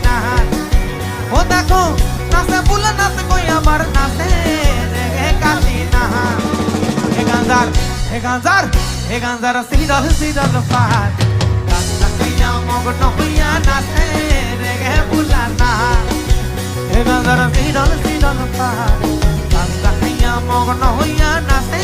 না ও দেখো নাচে বুলা নাচে কই আমার নাচে রে কাশি না হে গাঞ্জার সিডল সিডল পাত গাঞ্জা খাইয়া মগ্ন হইয়া নাচে রে বুলা না হে গাঞ্জার সিডল সিডল পাত গাঞ্জা খাইয়া মগ্ন হইয়া নাচে